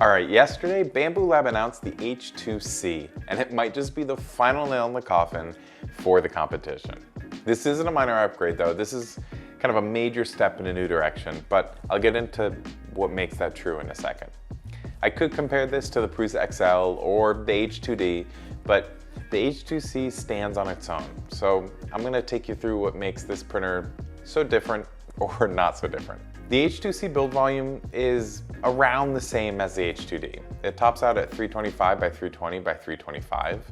All right, yesterday, Bambu Lab announced the H2C, and it might just be the final nail in the coffin for the competition. This isn't a minor upgrade though, this is kind of a major step in a new direction, but I'll get into what makes that true in a second. I could compare this to the Prusa XL or the H2D, but the H2C stands on its own. So I'm gonna take you through what makes this printer so different or not so different. The H2C build volume is around the same as the H2D. It tops out at 325 by 320 by 325.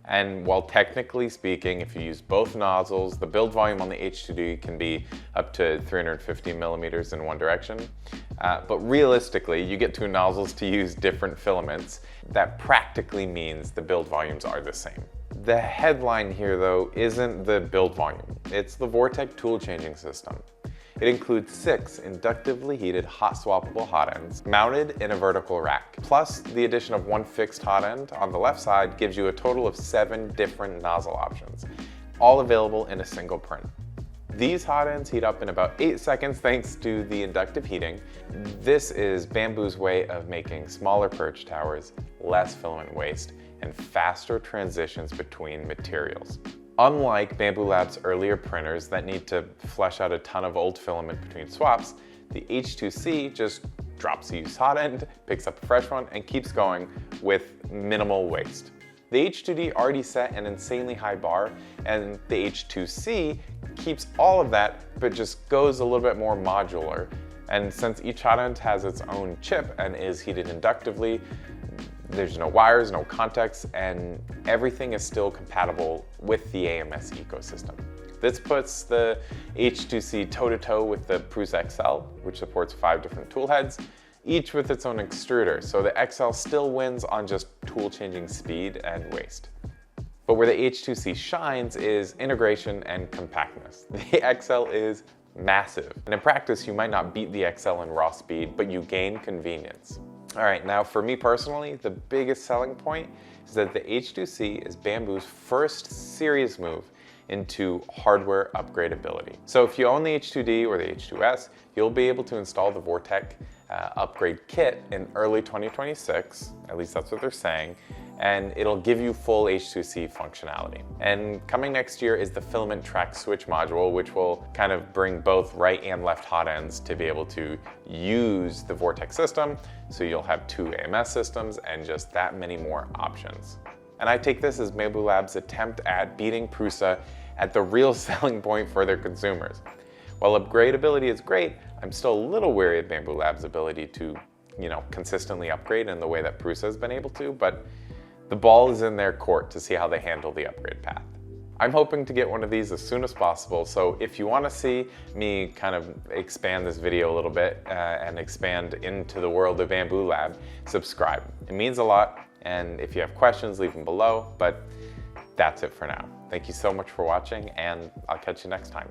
And while technically speaking, if you use both nozzles, the build volume on the H2D can be up to 350 millimeters in one direction. But realistically, you get two nozzles to use different filaments. That practically means the build volumes are the same. The headline here though isn't the build volume, it's the Bondtech tool changing system. It includes 6 inductively heated hot swappable hot ends mounted in a vertical rack. Plus, the addition of one fixed hot end on the left side gives you a total of 7 different nozzle options, all available in a single print. These hot ends heat up in about 8 seconds thanks to the inductive heating. This is Bambu's way of making smaller perch towers, less filament waste, and faster transitions between materials. Unlike Bambu Lab's earlier printers that need to flush out a ton of old filament between swaps, the H2C just drops a used hot end, picks up a fresh one, and keeps going with minimal waste. The H2D already set an insanely high bar, and the H2C keeps all of that, but just goes a little bit more modular. And since each hot end has its own chip and is heated inductively, there's no wires, no contacts, and everything is still compatible with the AMS ecosystem. This puts the H2C toe-to-toe with the Prusa XL, which supports 5 different tool heads, each with its own extruder, so the XL still wins on just tool changing speed and waste. But where the H2C shines is integration and compactness. The XL is massive, and in practice you might not beat the XL in raw speed, but you gain convenience. All right, now for me personally, the biggest selling point is that the H2C is Bambu's first serious move into hardware upgradability. So if you own the H2D or the H2S, you'll be able to install the Bondtech upgrade kit in early 2026, at least that's what they're saying, and it'll give you full H2C functionality. And coming next year is the filament track switch module, which will kind of bring both right and left hot ends to be able to use the Bondtech system, so you'll have 2 AMS systems and just that many more options. And I take this as Bambu Lab's attempt at beating Prusa at the real selling point for their consumers. While upgradability is great, I'm still a little wary of Bambu Lab's ability to, consistently upgrade in the way that Prusa has been able to, but the ball is in their court to see how they handle the upgrade path. I'm hoping to get one of these as soon as possible, so if you want to see me kind of expand this video a little bit and expand into the world of Bambu Lab, subscribe. It means a lot, and if you have questions, leave them below, but that's it for now. Thank you so much for watching, and I'll catch you next time.